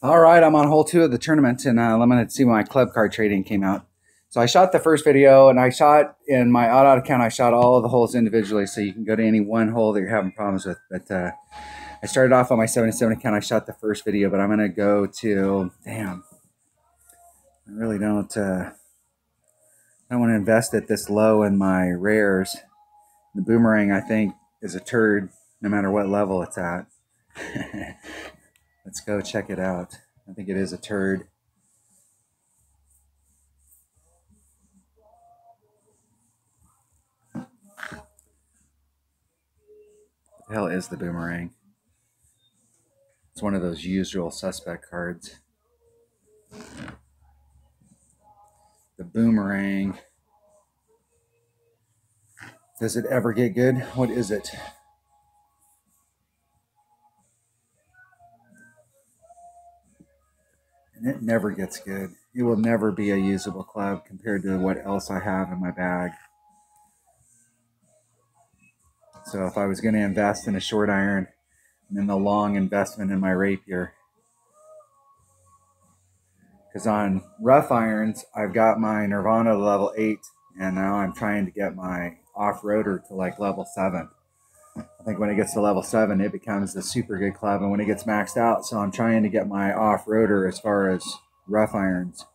All right, I'm on hole 2 of the tournament, and I'm going to see when my club card trading came out. So I shot the first video, and I shot in my auto account. I shot all of the holes individually, so you can go to any one hole that you're having problems with. But I started off on my 77 account. I shot the first video, but I'm going to go to damn. I really don't. I don't want to invest it this low in my rares. The boomerang, I think, is a turd, no matter what level it's at. Let's go check it out. I think it is a turd. What the hell is the boomerang? It's one of those usual suspect cards. The boomerang. Does it ever get good? What is it? And it never gets good. It will never be a usable club compared to what else I have in my bag. So if I was going to invest in a short iron and then the long investment in my rapier, because on rough irons, I've got my Nirvana level 8, and now I'm trying to get my off-roader to like level 7. I think when it gets to level 7, it becomes a super good club, and when it gets maxed out, so I'm trying to get my off-roader as far as rough irons.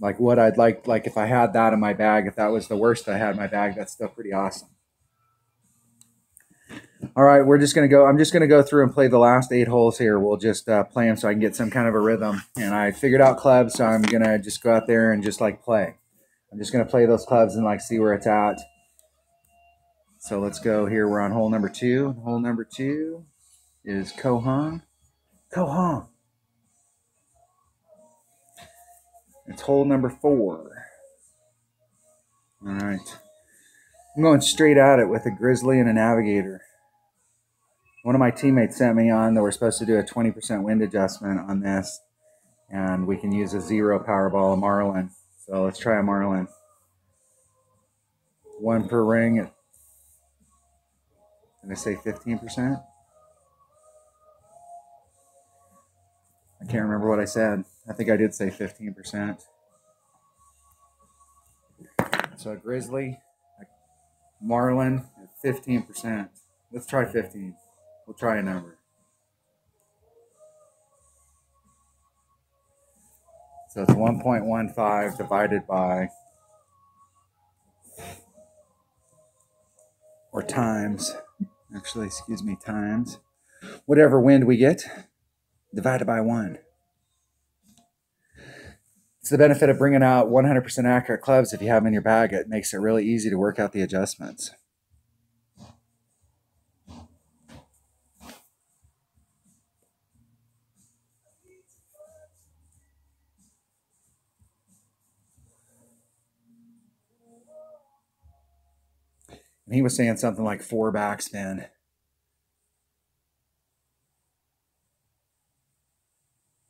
Like what I'd like if I had that in my bag, if that was the worst I had in my bag, that's still pretty awesome. All right, we're just going to go. I'm just going to go through and play the last 8 holes here. We'll just play them so I can get some kind of a rhythm. And I figured out clubs, so I'm going to just go out there and just like play. I'm just going to play those clubs and like see where it's at. So let's go here. We're on hole number 2. Hole number 2 is Kohan. Kohan. It's hole number 4. All right. I'm going straight at it with a Grizzly and a Navigator. One of my teammates sent me on that we're supposed to do a 20% wind adjustment on this, and we can use a 0 Powerball, a Marlin. So let's try a Marlin. 1 per ring. Did I say 15%? I can't remember what I said. I think I did say 15%. So a Grizzly, a Marlin, 15%. Let's try 15. We'll try a number. So it's 1.15 divided by, or times, actually, excuse me, times, whatever wind we get, divided by 1. It's the benefit of bringing out 100% accurate clubs. If you have them in your bag, it makes it really easy to work out the adjustments. And he was saying something like 4 backspin.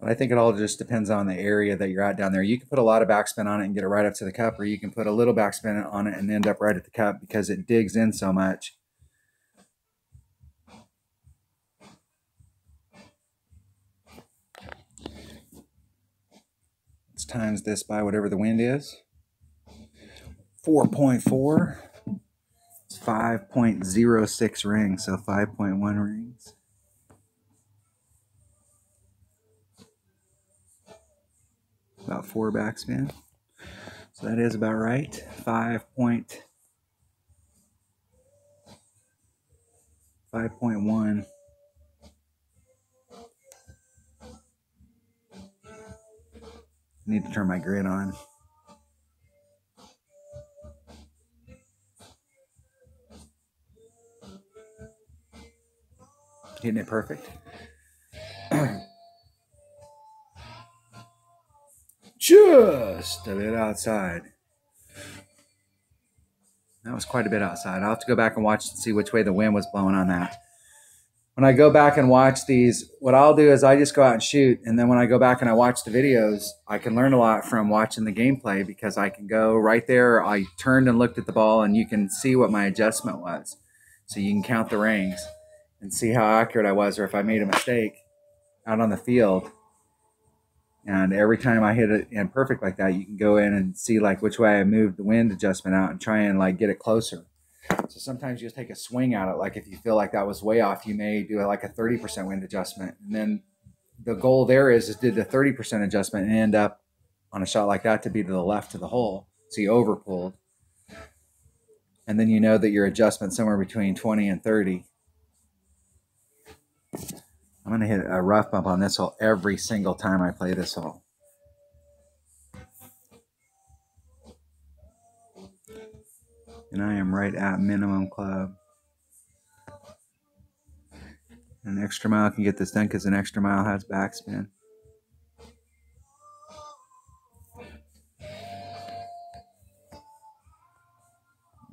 But I think it all just depends on the area that you're at down there. You can put a lot of backspin on it and get it right up to the cup, or you can put a little backspin on it and end up right at the cup because it digs in so much. Let's times this by whatever the wind is. 4.4. 5.06 rings, so 5.1 rings. About 4 backspin. So that is about right. 5.1. I need to turn my grid on. Hitting it perfect. Just a bit outside. That was quite a bit outside. I'll have to go back and watch and see which way the wind was blowing on that. When I go back and watch these, what I'll do is I just go out and shoot, and then when I go back and I watch the videos, I can learn a lot from watching the gameplay because I can go right there. I turned and looked at the ball, and you can see what my adjustment was. So you can count the rings and see how accurate I was, or if I made a mistake. out on the field. And every time I hit it in perfect like that, you can go in and see like which way I moved the wind adjustment out and try and like get it closer. So sometimes you just take a swing at it. Like if you feel like that was way off, you may do like a 30% wind adjustment. And then the goal there is do the 30% adjustment and end up on a shot like that to be to the left of the hole. So you overpulled. And then you know that your adjustment somewhere between 20 and 30. I'm going to hit a rough bump on this hole every single time I play this hole. And I am right at minimum club. An extra mile can get this done because an extra mile has backspin.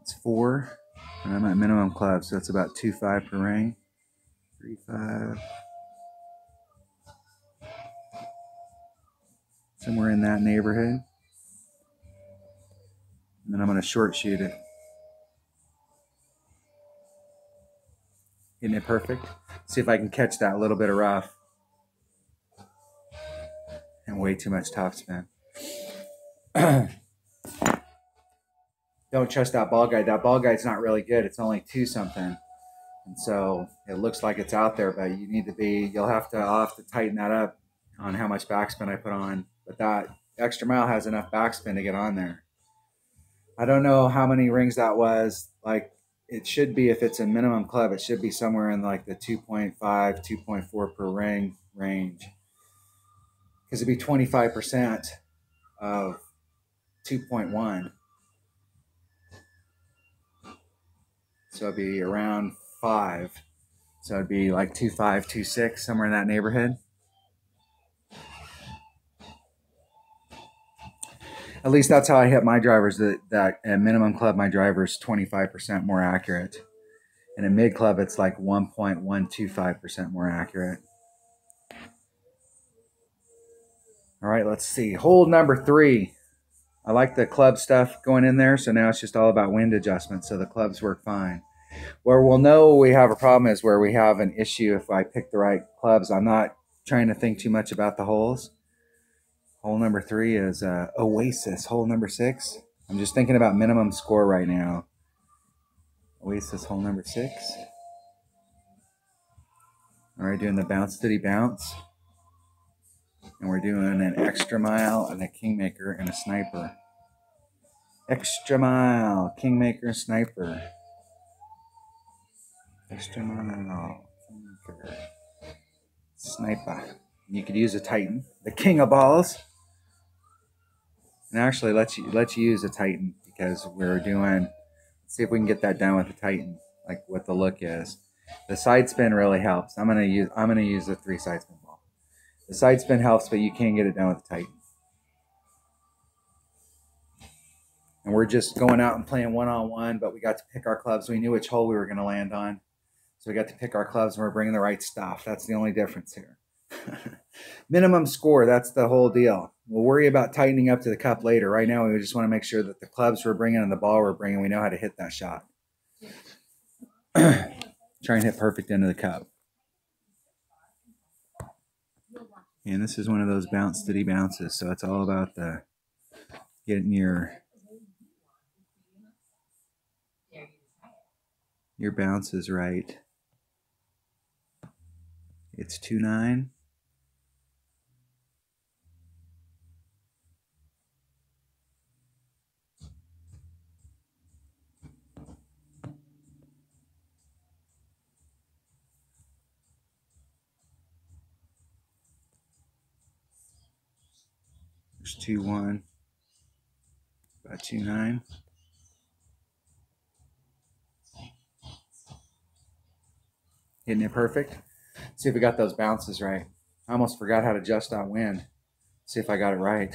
It's 4, and I'm at minimum club, so it's about 2.5 per ring. 3.5. Somewhere in that neighborhood. And then I'm going to short shoot it. Isn't it perfect? See if I can catch that little bit of rough. And way too much topspin. Don't trust that ball guide. That ball guide's not really good. It's only 2 something. And so it looks like it's out there, but you need to be, I'll have to tighten that up on how much backspin I put on. But that extra mile has enough backspin to get on there. I don't know how many rings that was. Like it should be, if it's a minimum club, it should be somewhere in like the 2.5, 2.4 per ring range. Because it'd be 25% of 2.1. So it'd be around 5. So it'd be like 2.5, 2.6, somewhere in that neighborhood. At least that's how I hit my drivers. That at minimum club, my driver's 25% more accurate. And at mid club, it's like 1.125% more accurate. All right, let's see. Hole number 3. I like the club stuff going in there, so now it's just all about wind adjustment, so the clubs work fine. Where we'll know we have a problem is where we have an issue if I pick the right clubs. I'm not trying to think too much about the holes. Hole number 3 is Oasis. Hole number 6. I'm just thinking about minimum score right now. Oasis, hole number 6. All right, doing the bounce diddy bounce. And we're doing an extra mile and a kingmaker and a sniper. Extra mile, kingmaker, sniper. Extra mile, kingmaker, sniper. You could use a Titan, the king of balls. And actually, let's use a Titan because we're doing. Let's see if we can get that done with a Titan, like what the look is. The side spin really helps. I'm gonna use a 3 side spin ball. The side spin helps, but you can't get it done with a Titan. And we're just going out and playing one-on-one, but we got to pick our clubs. We knew which hole we were going to land on. So we got to pick our clubs and we're bringing the right stuff. That's the only difference here. Minimum score, that's the whole deal. We'll worry about tightening up to the cup later. Right now, we just want to make sure that the clubs we're bringing and the ball we're bringing, we know how to hit that shot. Try and hit perfect into the cup. And this is one of those bounce diddy bounces. So it's all about the getting your bounces right. It's 2.9. There's 2.1. About 2.9. Hitting it perfect. See if we got those bounces right. I almost forgot how to adjust on wind. See if I got it right.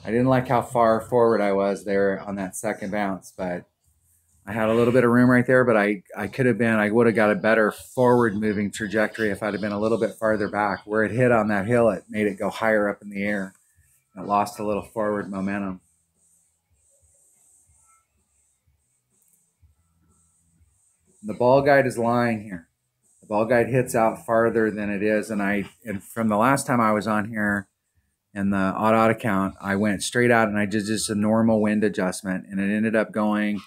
I didn't like how far forward I was there on that second bounce, but I had a little bit of room right there, but I would have got a better forward moving trajectory if I'd have been a little bit farther back. Where it hit on that hill, it made it go higher up in the air. It lost a little forward momentum. The ball guide is lying here. The ball guide hits out farther than it is. And from the last time I was on here in the auto account, I went straight out and I did just a normal wind adjustment, and it ended up going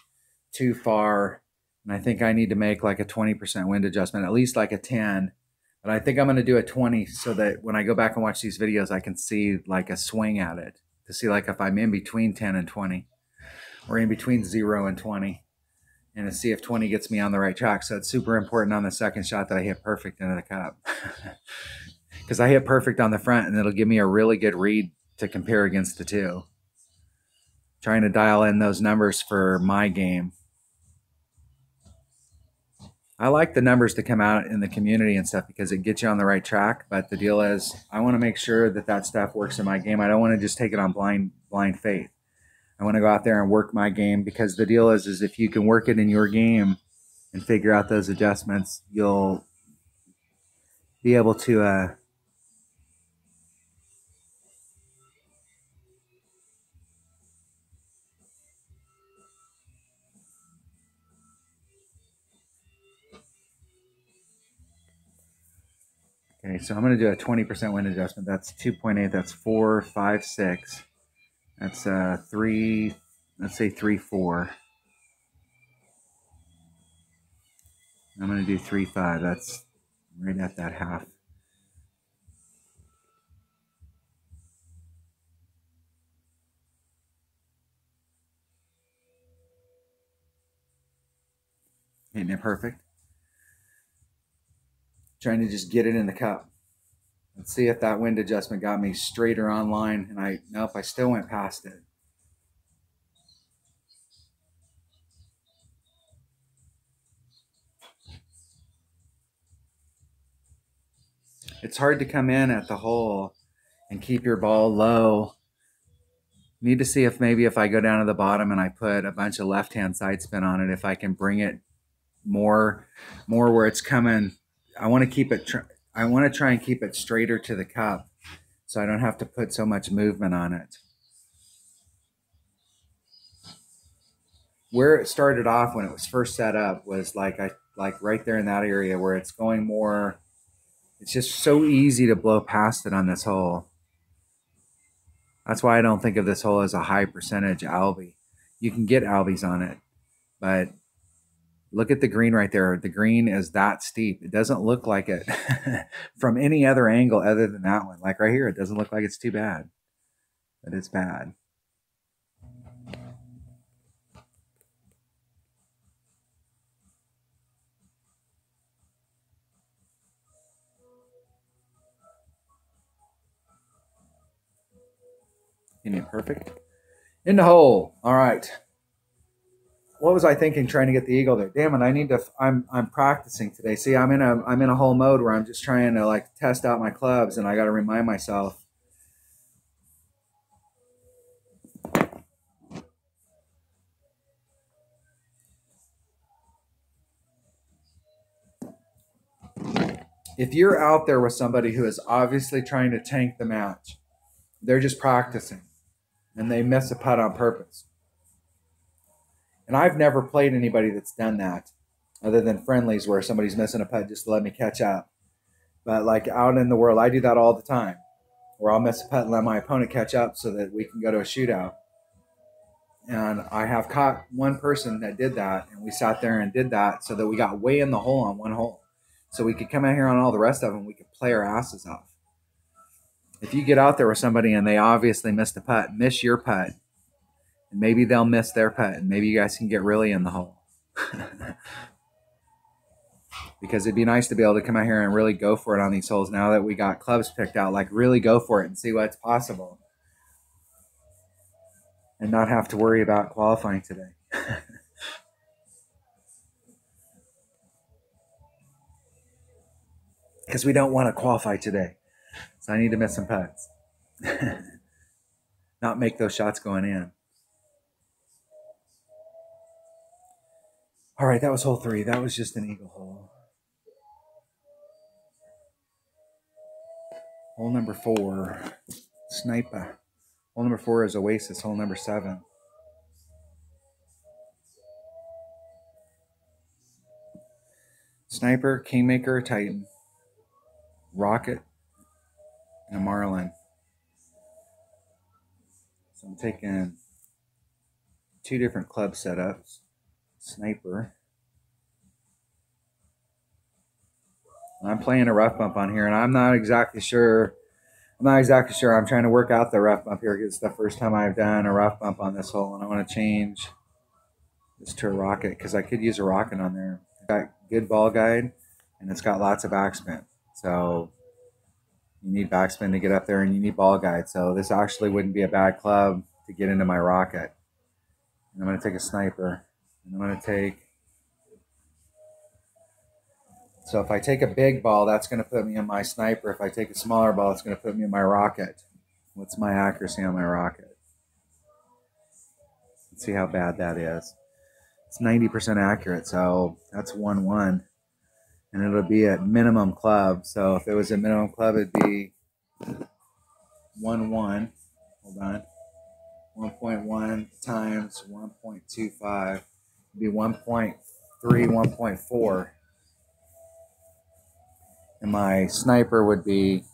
too far. And I think I need to make like a 20% wind adjustment, at least like a 10. But I think I'm going to do a 20 so that when I go back and watch these videos, I can see like a swing at it to see like if I'm in between 10 and 20 or in between 0 and 20, and to see if 20 gets me on the right track. So it's super important on the second shot that I hit perfect into the cup. Because I hit perfect on the front, and it'll give me a really good read to compare against the two. Trying to dial in those numbers for my game. I like the numbers to come out in the community and stuff because it gets you on the right track. But the deal is, I want to make sure that that stuff works in my game. I don't want to just take it on blind faith. I want to go out there and work my game, because the deal is if you can work it in your game and figure out those adjustments, you'll be able to okay, so I'm going to do a 20% wind adjustment. That's 2.8. That's 4, 5, 6. That's 3. Let's say 3, 4. I'm going to do 3, 5. That's right at that half. Hitting it perfect. Trying to just get it in the cup. Let's see if that wind adjustment got me straighter on line. And nope, I still went past it. It's hard to come in at the hole and keep your ball low. Need to see if maybe if I go down to the bottom and I put a bunch of left-hand side spin on it, if I can bring it more where it's coming. I want to keep it. I want to try and keep it straighter to the cup, so I don't have to put so much movement on it. Where it started off when it was first set up was like right there in that area where it's going more. It's just so easy to blow past it on this hole. That's why I don't think of this hole as a high percentage Albie. You can get Albies on it, but look at the green right there. The green is that steep. It doesn't look like it from any other angle other than that one. Like right here, it doesn't look like it's too bad, but it's bad. Isn't it perfect? In the hole. All right. What was I thinking trying to get the eagle there? Damn it, I need to I'm practicing today. See, I'm in a whole mode where I'm just trying to like test out my clubs, and I got to remind myself. If you're out there with somebody who is obviously trying to tank the match, they're just practicing and they miss a putt on purpose. And I've never played anybody that's done that other than friendlies where somebody's missing a putt just to let me catch up. But like out in the world, I do that all the time, where I'll miss a putt and let my opponent catch up so that we can go to a shootout. And I have caught one person that did that, and we sat there and did that so that we got way in the hole on one hole. So we could come out here on all the rest of them, we could play our asses off. If you get out there with somebody and they obviously missed a putt, miss your putt, and maybe they'll miss their putt, and maybe you guys can get really in the hole. Because it'd be nice to be able to come out here and really go for it on these holes now that we got clubs picked out. Like really go for it and see what's possible, and not have to worry about qualifying today. Because we don't want to qualify today. So I need to miss some putts. Not make those shots going in. All right, that was hole 3. That was just an eagle hole. Hole number 4, Sniper. Hole number 4 is Oasis. Hole number 7. Sniper, Kingmaker, Titan, Rocket, and a Marlin. So I'm taking 2 different club setups. Sniper. I'm playing a rough bump on here, and I'm not exactly sure. I'm trying to work out the rough bump here because it's the first time I've done a rough bump on this hole, and I want to change this to a rocket because I could use a rocket on there. It's got good ball guide, and it's got lots of backspin. So you need backspin to get up there, and you need ball guide. So this actually wouldn't be a bad club to get into my rocket. And I'm going to take a sniper, and I'm going to take. So if I take a big ball, that's going to put me in my sniper. If I take a smaller ball, it's going to put me in my rocket. What's my accuracy on my rocket? Let's see how bad that is. It's 90% accurate, so that's 1-1. And it'll be at minimum club. So if it was a minimum club, it'd be 1-1. Hold on. 1.1 times 1.25 would be 1.3, 1.4. And my sniper would be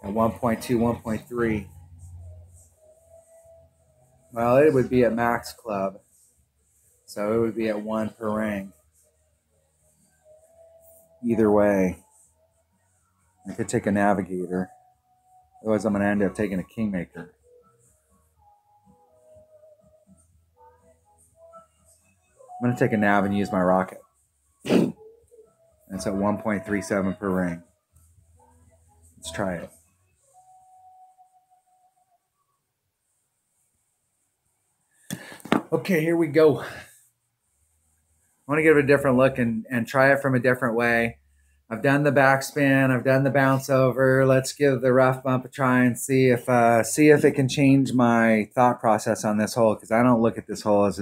at 1.2, 1.3. Well, it would be at max club. So it would be at 1 per ring. Either way. I could take a navigator. Otherwise, I'm going to end up taking a Kingmaker. I'm going to take a nav and use my rocket. It's at 1.37 per ring. Let's try it. Okay, here we go. I want to give it a different look and try it from a different way. I've done the backspin. I've done the bounce over. Let's give the rough bump a try and see if it can change my thought process on this hole, because I don't look at this hole as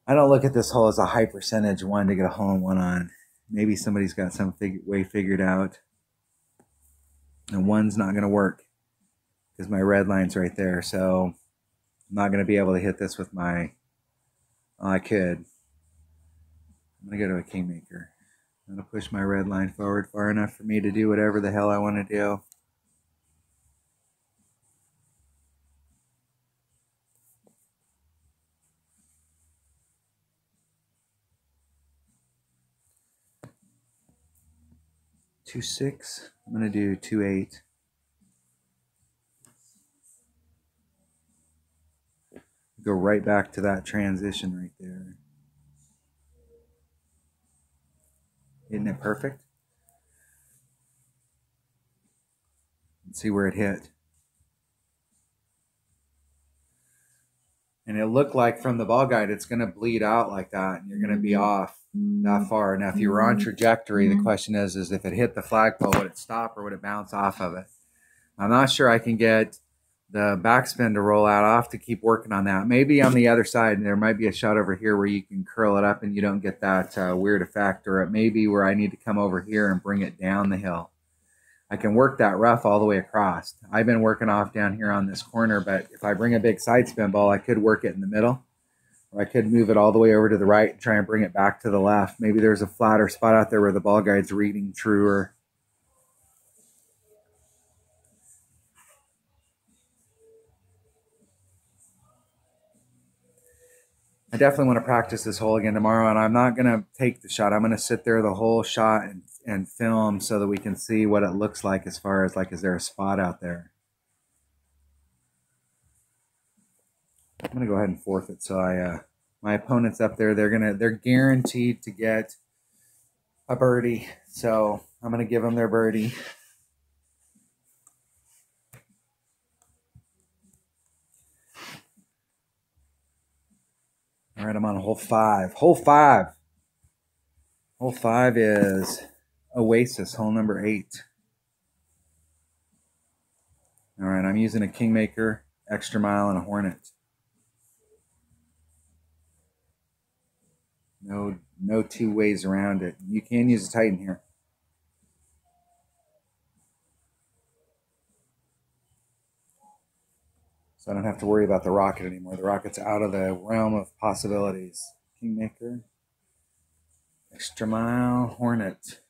I don't look at this hole as a high percentage one to get a hole in one on. Maybe somebody's got some way figured out. And 1's not going to work because my red line's right there. So I'm not going to be able to hit this with my... Oh, I could. I'm going to go to a Kingmaker. I'm going to push my red line forward far enough for me to do whatever the hell I want to do. Two 6. I'm going to do 2-8. Go right back to that transition right there. Isn't it perfect? Let's see where it hit. And it looked like from the ball guide, it's going to bleed out like that, and you're going to be off that far. Now, if you were on trajectory, the question is if it hit the flagpole, would it stop or would it bounce off of it? I'm not sure I can get the backspin to roll out. I'll have to keep working on that. Maybe on the other side, there might be a shot over here where you can curl it up and you don't get that weird effect, or it may be where I need to come over here and bring it down the hill. I can work that rough all the way across. I've been working off down here on this corner, but if I bring a big side spin ball, I could work it in the middle, or I could move it all the way over to the right and try and bring it back to the left. Maybe there's a flatter spot out there where the ball guide's reading truer. I definitely want to practice this hole again tomorrow, and I'm not going to take the shot. I'm going to sit there the whole shot and film so that we can see what it looks like as far as, like, is there a spot out there? I'm going to go ahead and forfeit. So my opponent's up there. They're guaranteed to get a birdie. So I'm going to give them their birdie. All right, I'm on hole 5. Hole 5. Hole 5 is Oasis, hole number 8. All right, I'm using a Kingmaker, extra mile, and a Hornet. No 2 ways around it. You can use a Titan here. So I don't have to worry about the rocket anymore. The rocket's out of the realm of possibilities. Kingmaker. Extra Mile Hornet.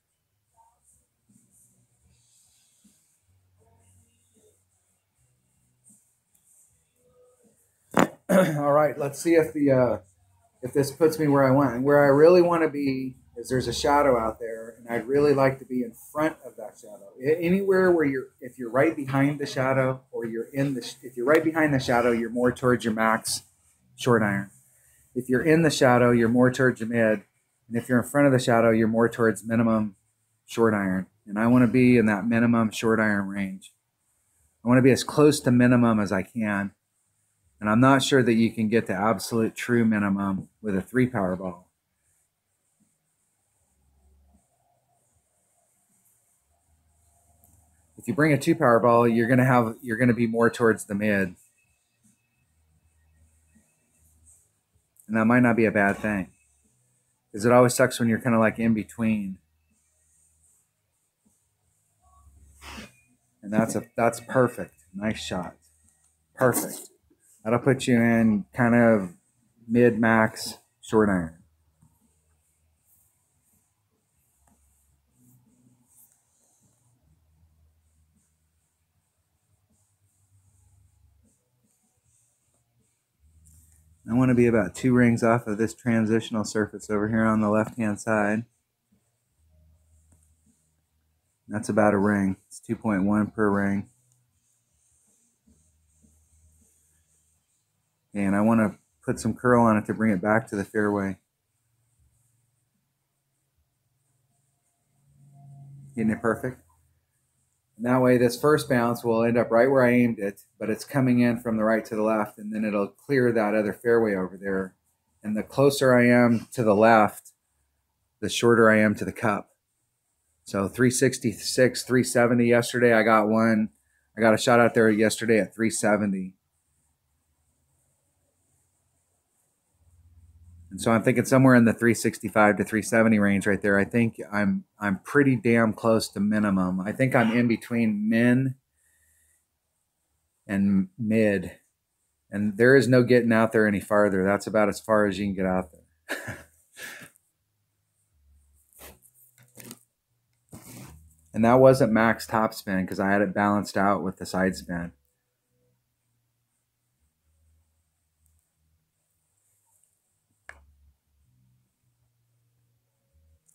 All right, let's see if this puts me where I want. And where I really want to be is there's a shadow out there, and I'd really like to be in front of that shadow. Anywhere where if you're right behind the shadow, or if you're right behind the shadow, you're more towards your max short iron. If you're in the shadow, you're more towards your mid, and if you're in front of the shadow, you're more towards minimum short iron. And I want to be in that minimum short iron range. I want to be as close to minimum as I can. And I'm not sure that you can get to absolute true minimum with a 3-power ball. If you bring a 2-power ball, you're going to be more towards the mid. And that might not be a bad thing, because it always sucks when you're kind of like in between. And that's perfect. Nice shot. Perfect. That'll put you in kind of mid-max short iron. I want to be about 2 rings off of this transitional surface over here on the left-hand side. That's about a ring. It's 2.1 per ring. And I want to put some curl on it to bring it back to the fairway. Getting it perfect. And that way this first bounce will end up right where I aimed it, but it's coming in from the right to the left, and then it'll clear that other fairway over there. And the closer I am to the left, the shorter I am to the cup. So 366, 370 yesterday. I got a shot out there yesterday at 370. And so I'm thinking somewhere in the 365 to 370 range right there. I think I'm pretty damn close to minimum. I think I'm in between min and mid. And there is no getting out there any farther. That's about as far as you can get out there. And that wasn't max topspin because I had it balanced out with the side spin.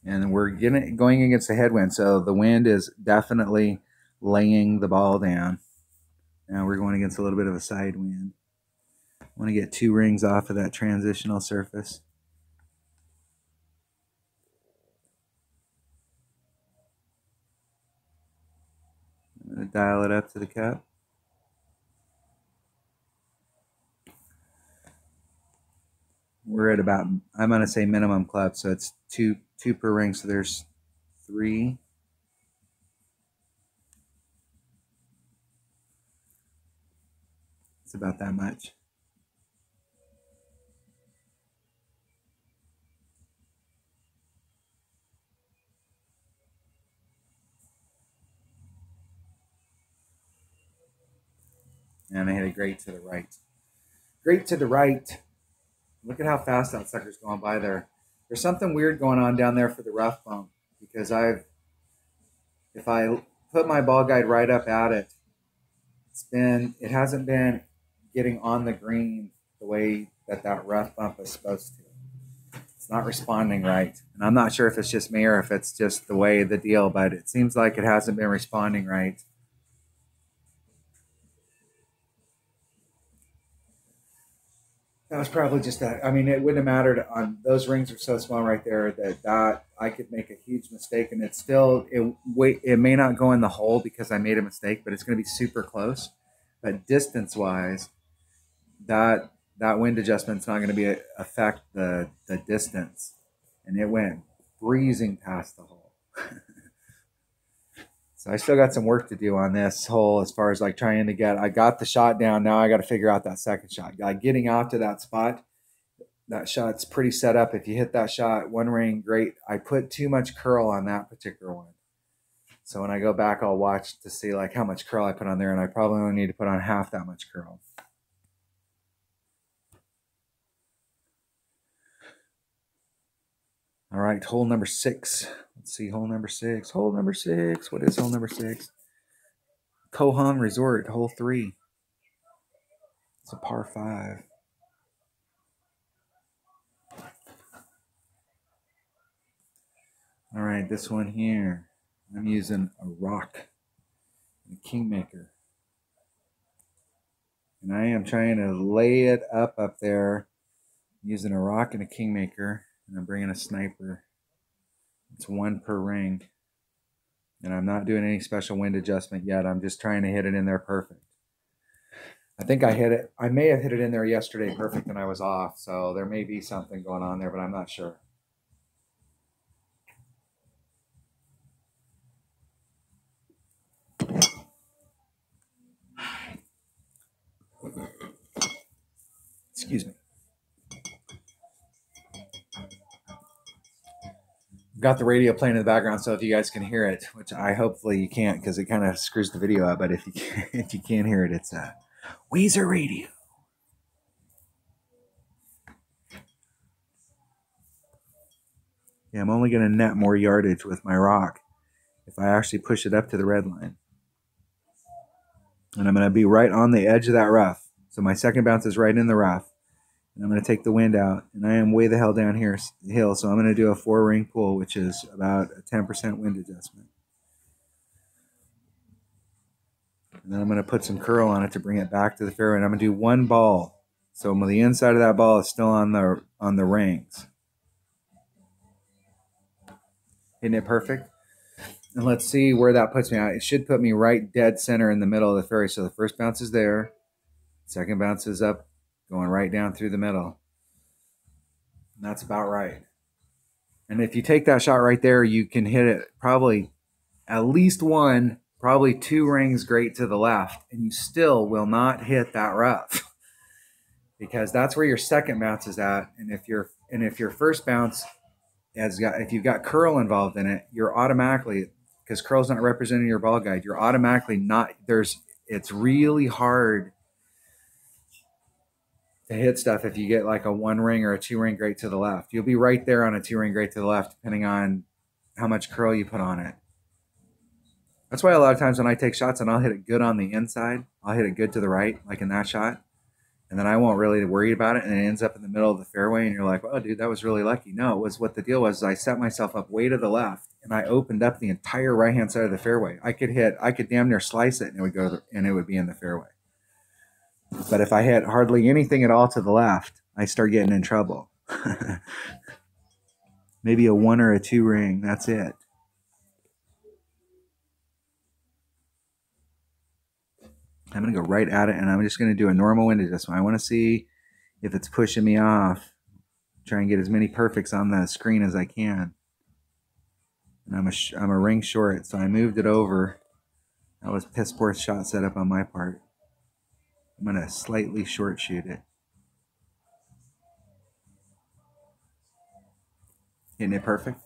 And we're going against the headwind, so the wind is definitely laying the ball down. Now we're going against a little bit of a side wind. I want to get 2 rings off of that transitional surface. I'm going to dial it up to the cup. We're at about, I'm going to say minimum club, so it's two per ring, so there's 3. It's about that much. And I hit a great to the right. Great to the right. Look at how fast that sucker's going by there. There's something weird going on down there for the rough bump, because if I put my ball guide right up at it, it hasn't been getting on the green the way that rough bump is supposed to. It's not responding right. And I'm not sure if it's just me or if it's just the way the deal, but it seems like it hasn't been responding right. That was probably just that. I mean, it wouldn't have mattered. On those rings are so small right there that I could make a huge mistake, and it may not go in the hole because I made a mistake, but it's going to be super close. But distance wise, that wind adjustment's not going to affect the distance, and it went breezing past the hole. So I still got some work to do on this hole as far as like trying to I got the shot down. Now I got to figure out that second shot. Like getting out to that spot, that shot's pretty set up. If you hit that shot, 1 ring, great. I put too much curl on that particular one. So when I go back, I'll watch to see like how much curl I put on there, and I probably only need to put on half that much curl. All right, hole number 6. Let's see, hole number 6. Hole number 6. What is hole number 6? Kohan Resort, hole 3. It's a par 5. All right, this one here. I'm using a rock, a Kingmaker. And I am trying to lay it up there using a rock and a Kingmaker. And I'm bringing a sniper. It's 1 per ring. And I'm not doing any special wind adjustment yet. I'm just trying to hit it in there perfect. I think I hit it. I may have hit it in there yesterday perfect and I was off. So there may be something going on there, but I'm not sure. Excuse me. Got the radio playing in the background, so if you guys can hear it, which I hopefully you can't because it kind of screws the video up, but if you can't hear it, it's a Weezer radio. Yeah, I'm only going to net more yardage with my rock if I actually push it up to the red line. And I'm going to be right on the edge of that rough. So my second bounce is right in the rough. And I'm going to take the wind out. And I am way the hell down here the hill. So I'm going to do a 4-ring pull, which is about a 10% wind adjustment. And then I'm going to put some curl on it to bring it back to the fairway. And I'm going to do 1 ball. So the inside of that ball is still on the rings. Isn't it perfect? And let's see where that puts me out. It should put me right dead center in the middle of the fairway. So the first bounce is there. Second bounce is up, going right down through the middle. And that's about right. And if you take that shot right there, you can hit it probably at least 1, probably 2 rings great to the left. And you still will not hit that rough. Because that's where your second bounce is at. And if your first bounce if you've got curl involved in it, you're automatically, because curl's not representing your ball guide, you're automatically not, it's really hard to hit stuff if you get like a 1 ring or a 2 ring great to the left. You'll be right there on a 2 ring great to the left, depending on how much curl you put on it. That's why a lot of times when I take shots and I'll hit it good on the inside, I'll hit it good to the right, like in that shot. And then I won't really worry about it, and it ends up in the middle of the fairway, and you're like, oh, dude, that was really lucky. No, it was what the deal was. I set myself up way to the left, and I opened up the entire right-hand side of the fairway. I could damn near slice it, and it would and it would be in the fairway. But if I hit hardly anything at all to the left, I start getting in trouble. Maybe a 1 or a 2 ring, that's it. I'm going to go right at it, and I'm just going to do a normal wind adjustment. I want to see if it's pushing me off. Try and get as many perfects on the screen as I can. And I'm a ring short, so I moved it over. That was piss poor shot setup on my part. I'm going to slightly short shoot it. Hitting it perfect.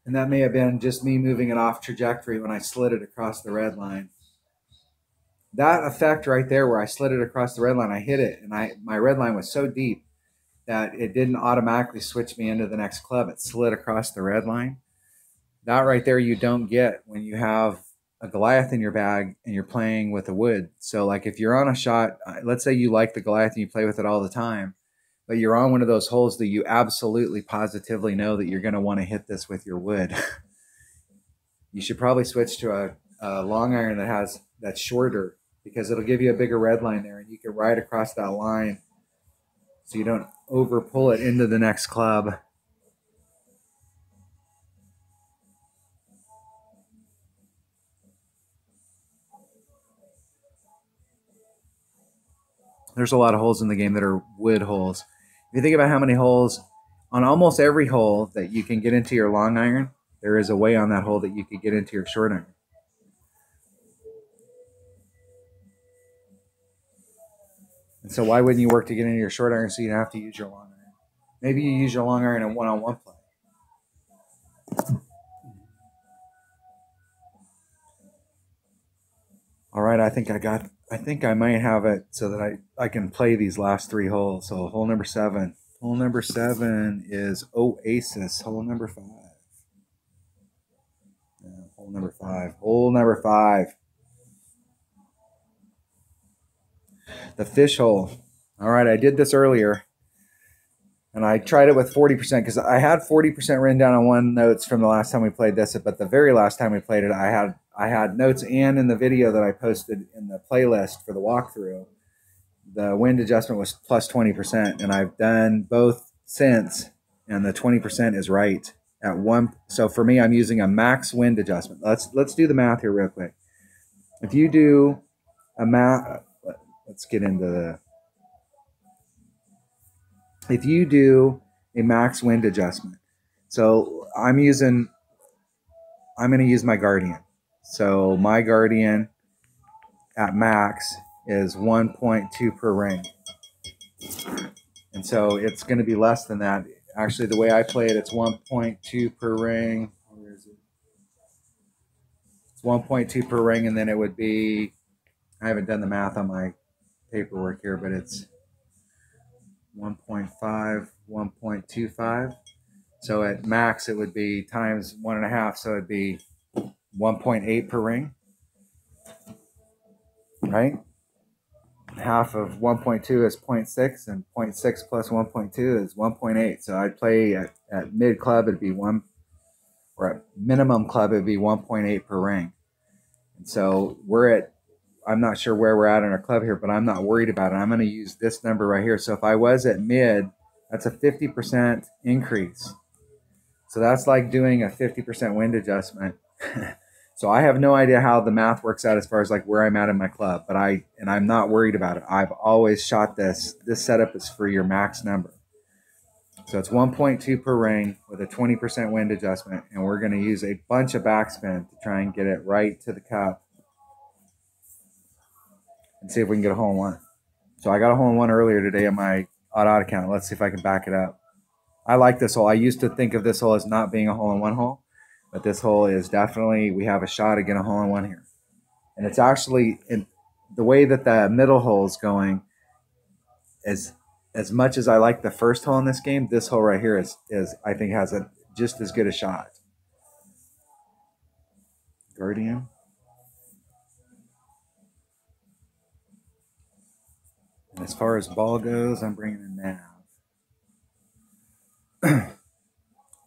And that may have been just me moving it off trajectory when I slid it across the red line. That effect right there where I slid it across the red line, I hit it, and my red line was so deep that it didn't automatically switch me into the next club. It slid across the red line. That right there you don't get when you have a Goliath in your bag and you're playing with a wood. So like if you're on a shot, let's say you like the Goliath and you play with it all the time, but you're on one of those holes that you absolutely positively know that you're going to want to hit this with your wood. You should probably switch to a long iron that's shorter, because it'll give you a bigger red line there, and you can ride across that line so you don't over pull it into the next club. There's a lot of holes in the game that are wood holes. If you think about how many holes, on almost every hole that you can get into your long iron, there is a way on that hole that you could get into your short iron. And so why wouldn't you work to get into your short iron so you don't have to use your long iron? Maybe you use your long iron in one-on-one play. All right, I think I got I think I might have it so that I can play these last 3 holes. So hole number 7. Hole number 7 is Oasis. Hole number 5. Yeah, hole number 5. Hole number 5. The fish hole. All right, I did this earlier. And I tried it with 40% because I had 40% written down on one notes from the last time we played this. But the very last time we played it, I had notes and in the video that I posted in the playlist for the walkthrough, the wind adjustment was plus 20%. And I've done both since, and the 20% is right at one. So for me, I'm using a max wind adjustment. Let's do the math here real quick. If you do a math, let's get into the. If you do a max wind adjustment, so I'm going to use my Guardian. So my Guardian at max is 1.2 per ring. And so it's going to be less than that. Actually, the way I play it, it's 1.2 per ring. Where is it? It's 1.2 per ring, and then it would be, I haven't done the math on my paperwork here, but it's 1.5, 1.25. So at max, it would be times 1.5. So it'd be 1.8 per ring, right? Half of 1.2 is 0.6, and 0.6 plus 1.2 is 1.8. So I'd play at mid club, it'd be 1, or at minimum club, it'd be 1.8 per ring. And so I'm not sure where we're at in our club here, but I'm not worried about it. I'm going to use this number right here. So if I was at mid, that's a 50% increase. So that's like doing a 50% wind adjustment. So I have no idea how the math works out as far as like where I'm at in my club, but I'm not worried about it. I've always shot this. This setup is for your max number. So it's 1.2 per ring with a 20% wind adjustment, and we're going to use a bunch of backspin to try and get it right to the cup and see if we can get a hole in one. So I got a hole in one earlier today on my odd account. Let's see if I can back it up. I like this hole. I used to think of this hole as not being a hole in one hole, but this hole is definitely, we have a shot to get a hole in one here. And it's actually, in the way that the middle hole is going, as much as I like the first hole in this game, this hole right here is I think has just as good a shot. Guardian. And as far as ball goes, I'm bringing a nav.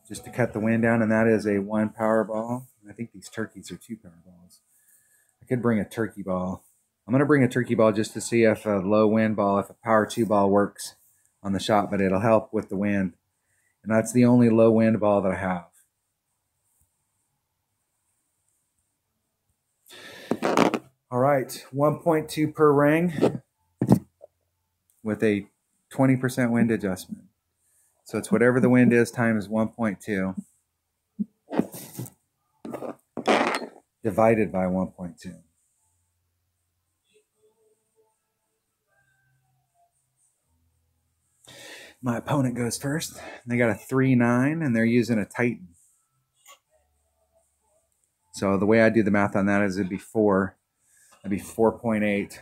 Just to cut the wind down, and that is a 1 power ball. I think these turkeys are 2 power balls. I could bring a turkey ball. I'm going to bring a turkey ball just to see if a low wind ball, if a power 2 ball works on the shot, but it'll help with the wind. And that's the only low wind ball that I have. All right, 1.2 per ring with a 20% wind adjustment. So it's whatever the wind is times 1.2 divided by 1.2. My opponent goes first. They got a 3-9, and they're using a Titan. So the way I do the math on that is it'd be 4. It'd be 4.8.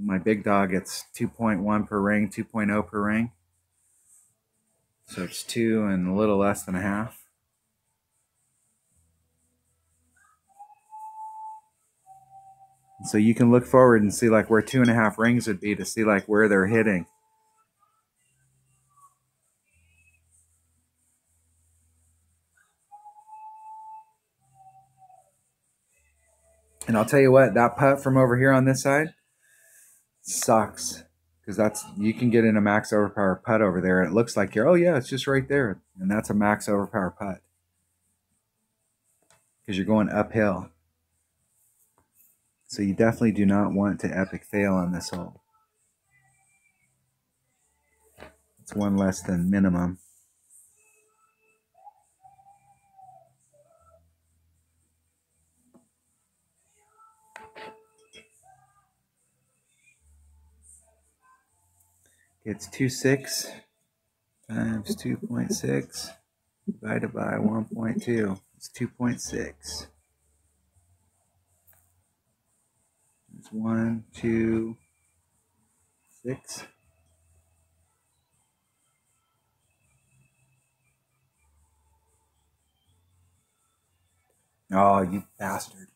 My big dog, it's 2.1 per ring, 2.0 per ring. So it's 2 and a little less than a half. So you can look forward and see like where 2.5 rings would be to see like where they're hitting. And I'll tell you what, that putt from over here on this side sucks. Because you can get in a max overpower putt over there. It looks like oh yeah, it's just right there. And that's a max overpower putt. Because you're going uphill. So you definitely do not want to epic fail on this hole. It's 1 less than minimum. It's 2.6 times 2.6 divided by 1.2. It's 2.6. It's 1, 2, 6. Oh, you bastard.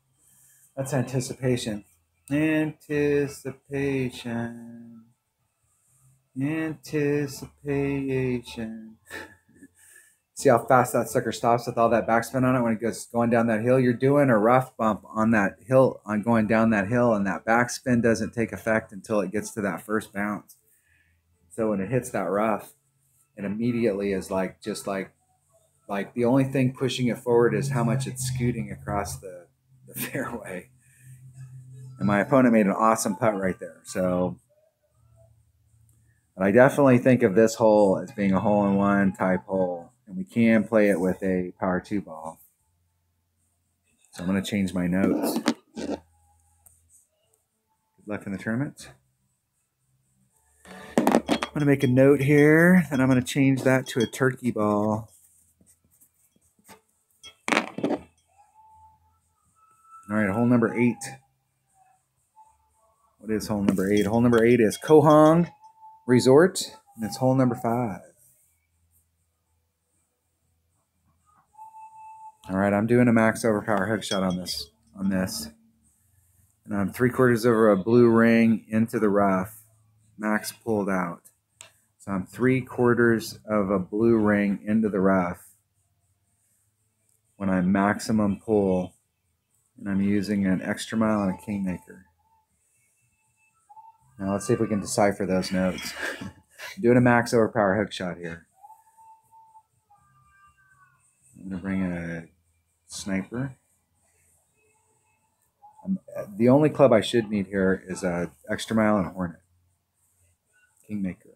That's anticipation. Anticipation. Anticipation. See how fast that sucker stops with all that backspin on it when it goes going down that hill? You're doing a rough bump on that hill, on going down that hill, and that backspin doesn't take effect until it gets to that first bounce. So when it hits that rough, it immediately is like just like the only thing pushing it forward is how much it's scooting across the fairway. And my opponent made an awesome putt right there. So, but I definitely think of this hole as being a hole-in-one type hole. And we can play it with a power 2 ball. So I'm going to change my notes. Good luck in the tournament. I'm going to make a note here, and I'm going to change that to a turkey ball. All right, hole number 8. What is hole number 8? Hole number 8 is Kohong Resort, and it's hole number 5. All right, I'm doing a max overpower hook shot on this. And I'm 3/4 over a blue ring into the rough. Max pulled out. So I'm 3/4 of a blue ring into the rough when I maximum pull, and I'm using an extra mile and a kingmaker. Now let's see if we can decipher those notes. I'm doing a max overpower hook shot here. I'm going to bring a sniper. The only club I should need here is a extra mile and a hornet. Kingmaker.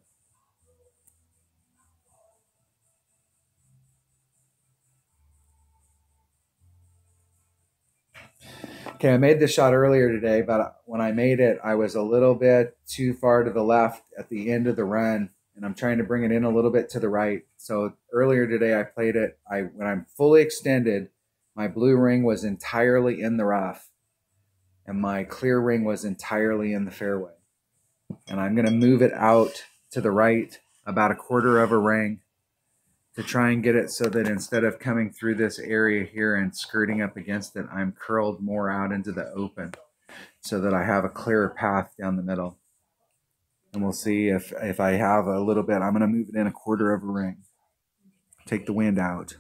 Okay, I made this shot earlier today, but when I made it, I was a little bit too far to the left at the end of the run, and I'm trying to bring it in a little bit to the right. So earlier today, I played it. When I'm fully extended, my blue ring was entirely in the rough, and my clear ring was entirely in the fairway. And I'm going to move it out to the right about 1/4 of a ring to try and get it so that instead of coming through this area here and skirting up against it, I'm curled more out into the open so that I have a clearer path down the middle. And we'll see if I have a little bit. I'm going to move it in 1/4 of a ring. Take the wind out.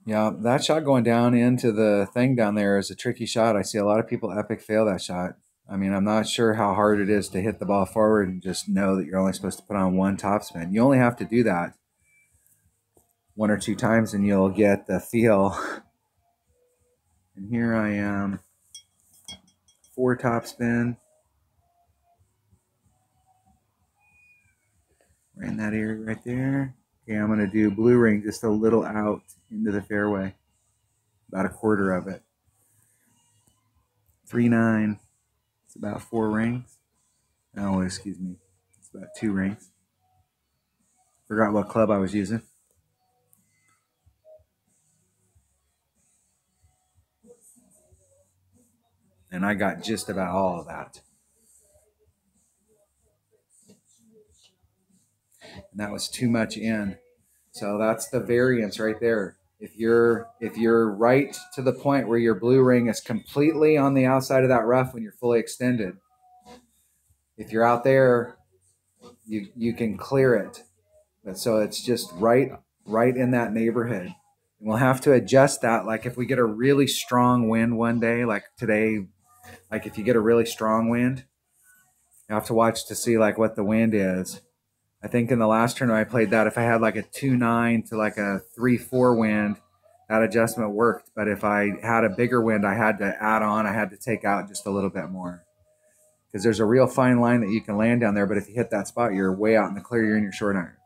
Yeah, that shot going down into the thing down there is a tricky shot. I see a lot of people epic fail that shot. I mean, I'm not sure how hard it is to hit the ball forward and just know that you're only supposed to put on 1 topspin. You only have to do that 1 or 2 times and you'll get the feel. And here I am, 4 topspin. We're in that area right there. Okay, I'm going to do blue ring just a little out into the fairway. About 1/4 of it. 3-9. It's about 4 rings. Oh, excuse me. It's about 2 rings. Forgot what club I was using. And I got just about all of that. And that was too much in. So that's the variance right there. If you're right to the point where your blue ring is completely on the outside of that rough when you're fully extended, if you're out there, you can clear it. But so it's just right in that neighborhood. And we'll have to adjust that. Like if we get a really strong wind one day, like today, like if you get a really strong wind, you have to watch to see like what the wind is. I think in the last tournament I played that, if I had like a 2-9 to like a 3-4 wind, that adjustment worked. But if I had a bigger wind, I had to add on, I had to take out just a little bit more. Because there's a real fine line that you can land down there, but if you hit that spot, you're way out in the clear, you're in your short iron.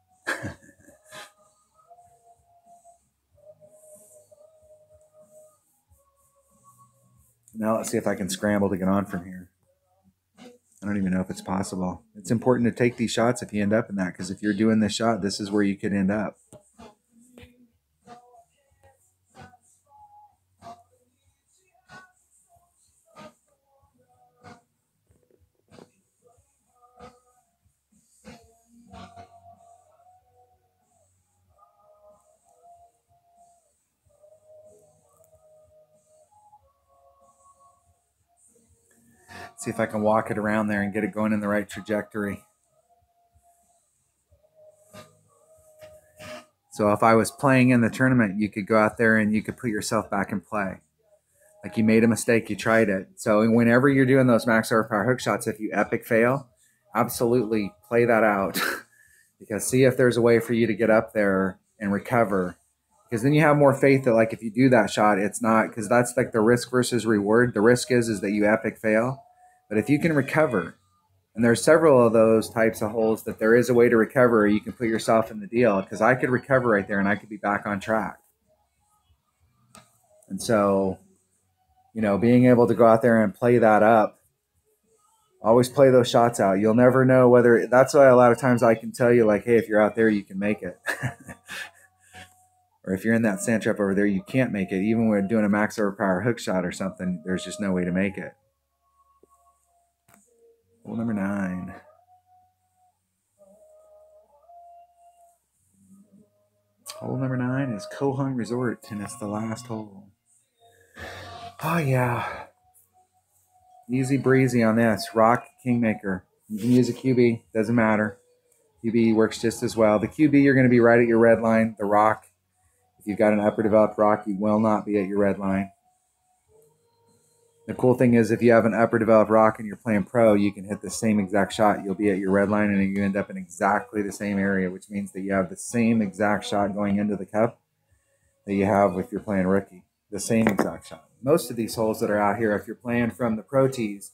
Now let's see if I can scramble to get on from here. I don't even know if it's possible. It's important to take these shots if you end up in that, because if you're doing this shot, this is where you could end up. See if I can walk it around there and get it going in the right trajectory. So if I was playing in the tournament, you could go out there and you could put yourself back in play. Like you made a mistake, you tried it. So whenever you're doing those max overpower hook shots, if you epic fail, absolutely play that out. Because see if there's a way for you to get up there and recover. Because then you have more faith that like if you do that shot, it's not, because that's like the risk versus reward. The risk is that you epic fail. But if you can recover, and there's several of those types of holes that there is a way to recover, you can put yourself in the deal, because I could recover right there and I could be back on track. And so, you know, being able to go out there and play that up, always play those shots out. You'll never know whether, that's why a lot of times I can tell you like, hey, if you're out there, you can make it. Or if you're in that sand trap over there, you can't make it. Even when doing a max overpower hook shot or something, there's just no way to make it. Hole number 9. Hole number 9 is Kohung Resort, and it's the last hole. Oh, yeah. Easy breezy on this. Rock Kingmaker. You can use a QB. Doesn't matter. QB works just as well. The QB, you're going to be right at your red line. The rock, if you've got an upper developed rock, you will not be at your red line. The cool thing is if you have an upper developed rock and you're playing pro, you can hit the same exact shot. You'll be at your red line and you end up in exactly the same area, which means that you have the same exact shot going into the cup that you have if you're playing rookie. The same exact shot. Most of these holes that are out here, if you're playing from the pro tees,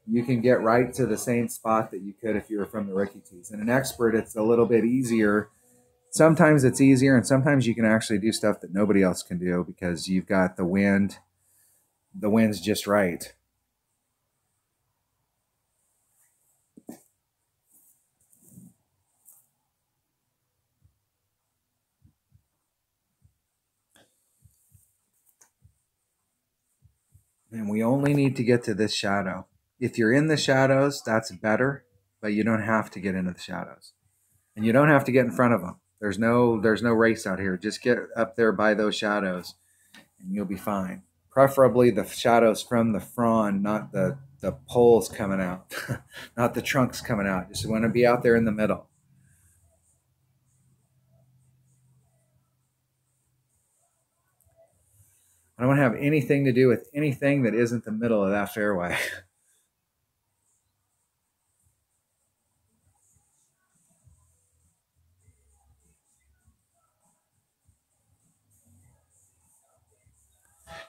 you can get right to the same spot that you could if you were from the rookie tees. And an expert, it's a little bit easier. Sometimes it's easier, and sometimes you can actually do stuff that nobody else can do because you've got the wind. The wind's just right. And we only need to get to this shadow. If you're in the shadows, that's better, but you don't have to get into the shadows. And you don't have to get in front of them. There's no race out here. Just get up there by those shadows and you'll be fine. Preferably the shadows from the frond, not the poles coming out, not the trunks coming out. Just want to be out there in the middle. I don't want to have anything to do with anything that isn't the middle of that fairway.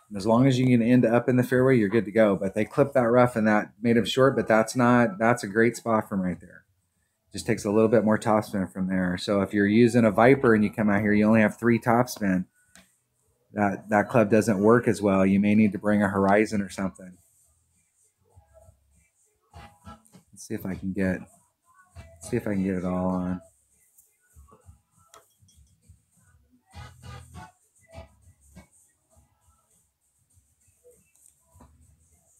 And as long as you can end up in the fairway, you're good to go. But they clipped that rough and that made him short, but that's a great spot from right there. Just takes a little bit more topspin from there. So if you're using a Viper and you come out here, you only have 3 topspin. That club doesn't work as well. You may need to bring a Horizon or something. Let's see if I can get it all on.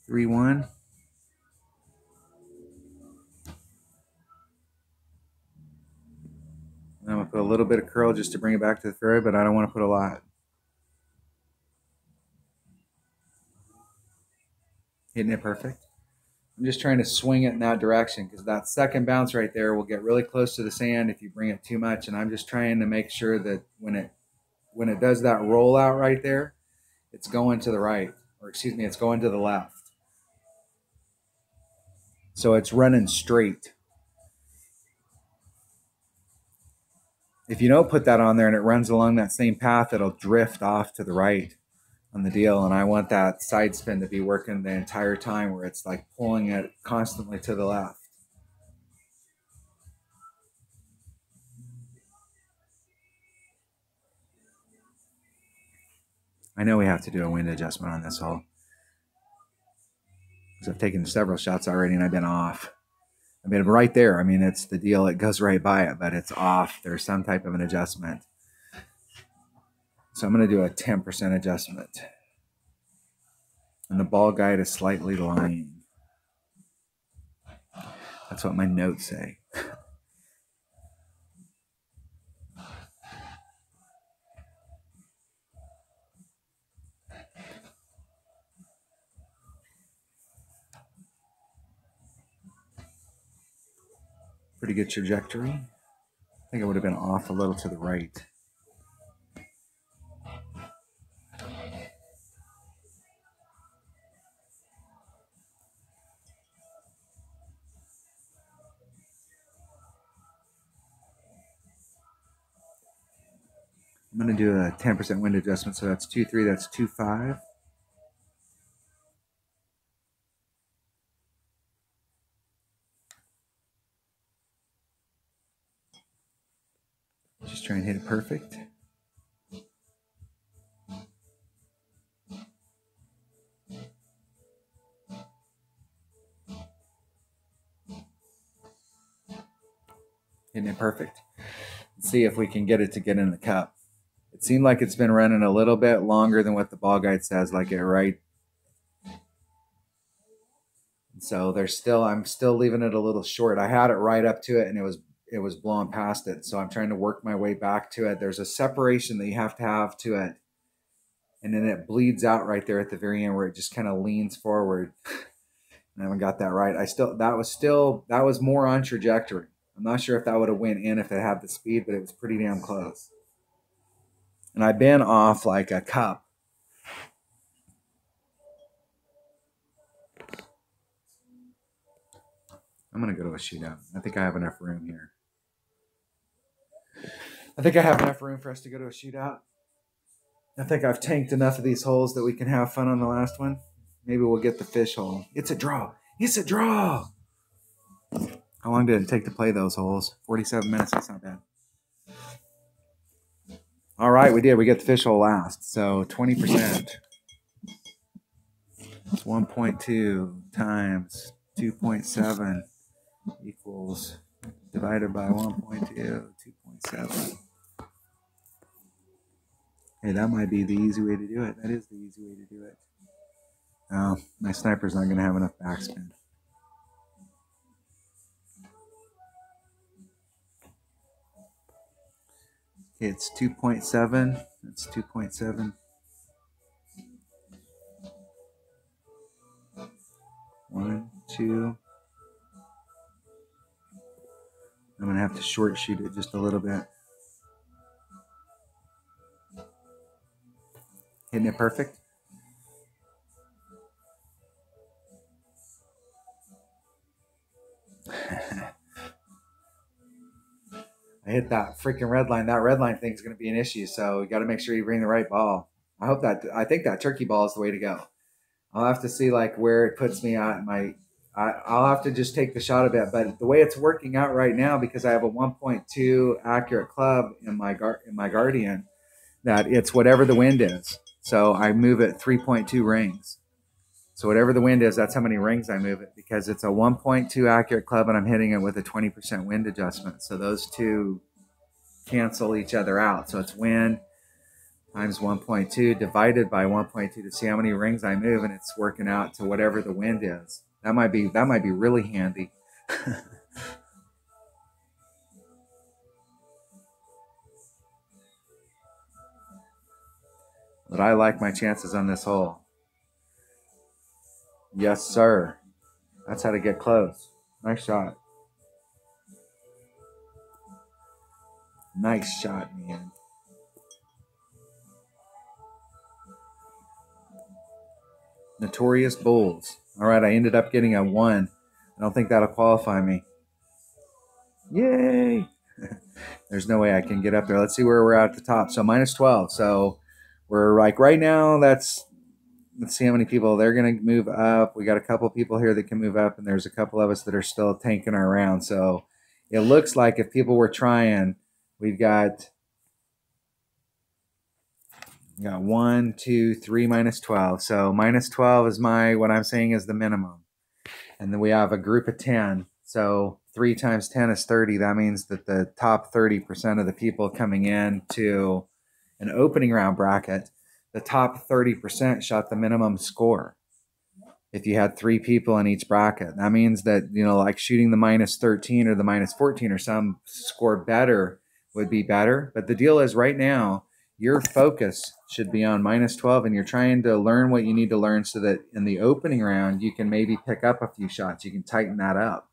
Three, 1. I'm going to put a little bit of curl just to bring it back to the fairway, but I don't want to put a lot. Hitting it perfect. I'm just trying to swing it in that direction because that second bounce right there will get really close to the sand if you bring it too much. And I'm just trying to make sure that when it does that rollout right there, it's going to the right, or excuse me, it's going to the left. So it's running straight. If you don't put that on there and it runs along that same path, it'll drift off to the right on the deal. And I want that side spin to be working the entire time where it's like pulling it constantly to the left. I know we have to do a wind adjustment on this hole. because I've taken several shots already and I've been off. I've been right there. I mean, it's the deal. It goes right by it, but it's off. There's some type of an adjustment. So I'm going to do a 10% adjustment. And the ball guide is slightly lying. That's what my notes say. Pretty good trajectory. I think it would have been off a little to the right. I'm going to do a 10% wind adjustment. So that's 2.3, that's 2.5. Just try and hit it perfect. Hitting it perfect. Let's see if we can get it to get in the cup. It seemed like it's been running a little bit longer than what the ball guide says, like it right. So I'm still leaving it a little short. I had it right up to it and it was blowing past it. So I'm trying to work my way back to it. There's a separation that you have to it. And then it bleeds out right there at the very end where it just kind of leans forward. I haven't got that right. That was more on trajectory. I'm not sure if that would have went in if it had the speed, but it was pretty damn close. And I've been off like a cup. I'm going to go to a shootout. I think I have enough room here. I think I have enough room for us to go to a shootout. I think I've tanked enough of these holes that we can have fun on the last one. Maybe we'll get the fish hole. It's a draw. It's a draw. How long did it take to play those holes? 47 minutes. That's not bad. All right, we did. We get the fish hole last. So 20%. It's 1.2 times 2.7 equals divided by 1.2, 2.7. Hey, that might be the easy way to do it. That is the easy way to do it. Oh, my sniper's not going to have enough backspin. Okay, it's 2.7. That's 2.7. 1, 2. I'm going to have to short shoot it just a little bit. Hitting it perfect. I hit that freaking red line. That red line thing is going to be an issue, so you got to make sure you bring the right ball. I think that turkey ball is the way to go. I'll have to see like where it puts me at I'll have to just take the shot a bit, but the way it's working out right now, because I have a 1.2 accurate club in my Guardian, that it's whatever the wind is. So I move it 3.2 rings. So whatever the wind is, that's how many rings I move it, because it's a 1.2 accurate club and I'm hitting it with a 20% wind adjustment. So those two cancel each other out. So it's wind times 1.2 divided by 1.2 to see how many rings I move, and it's working out to whatever the wind is. That might be really handy. But I like my chances on this hole. Yes, sir. That's how to get close. Nice shot. Nice shot, man. Notorious Bulls. All right, I ended up getting a 1. I don't think that'll qualify me. Yay! There's no way I can get up there. Let's see where we're at the top. So minus 12. So we're like right now, let's see how many people they're going to move up. We got a couple people here that can move up, and there's a couple of us that are still tanking our round. So it looks like if people were trying, we've got 1, 2, 3, minus 12. So minus 12 is what I'm saying is the minimum. And then we have a group of 10. So 3 times 10 is 30. That means that the top 30% of the people coming in to an opening round bracket, the top 30% shot the minimum score. If you had 3 people in each bracket, that means that, you know, like shooting the minus 13 or the minus 14 or some score better would be better. But the deal is right now, your focus should be on minus 12, and you're trying to learn what you need to learn so that in the opening round, you can maybe pick up a few shots. You can tighten that up.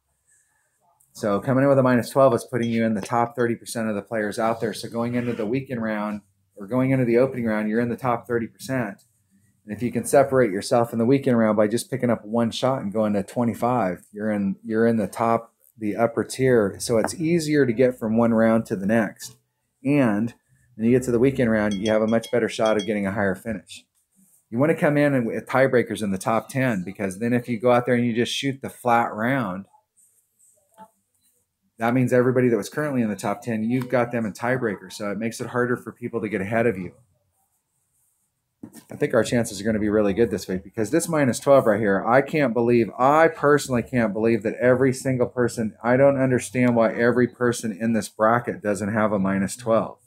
So coming in with a minus 12 is putting you in the top 30% of the players out there. So going into the weekend round or going into the opening round, you're in the top 30%. And if you can separate yourself in the weekend round by just picking up one shot and going to 25, you're in the top, the upper tier. So it's easier to get from one round to the next. And when you get to the weekend round, you have a much better shot of getting a higher finish. You want to come in with tiebreakers in the top 10, because then if you go out there and you just shoot the flat round, that means everybody that was currently in the top 10, you've got them in tiebreakers. So it makes it harder for people to get ahead of you. I think our chances are going to be really good this week, because this minus 12 right here, I personally can't believe that every single person, I don't understand why every person in this bracket doesn't have a minus 12.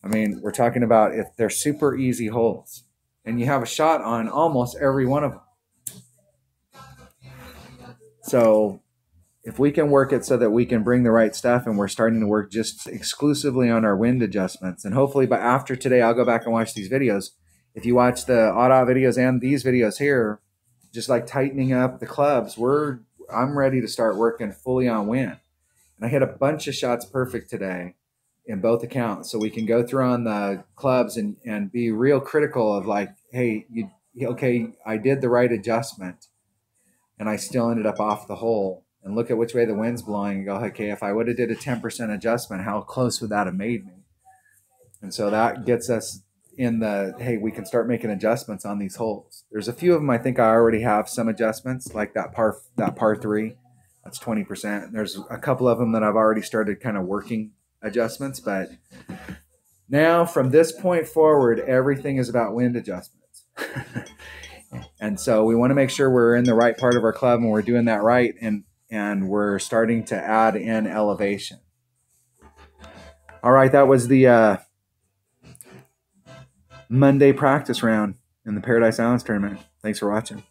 I mean, we're talking about if they're super easy holes, and you have a shot on almost every one of them. So if we can work it so that we can bring the right stuff, and we're starting to work just exclusively on our wind adjustments, and hopefully by after today, I'll go back and watch these videos. If you watch the odd videos and these videos here, just like tightening up the clubs, I'm ready to start working fully on wind. And I hit a bunch of shots perfect today in both accounts. So we can go through on the clubs and be real critical of like, hey, okay, I did the right adjustment and I still ended up off the hole. And look at which way the wind's blowing and go, okay, if I would have did a 10% adjustment, how close would that have made me? And so that gets us in the, hey, we can start making adjustments on these holes. There's a few of them I think I already have some adjustments, like that par 3, that's 20%. There's a couple of them that I've already started kind of working adjustments, but now from this point forward, everything is about wind adjustments. And so we want to make sure we're in the right part of our club and we're doing that right, and we're starting to add in elevation. All right, that was the Monday practice round in the Paradise Islands tournament. Thanks for watching.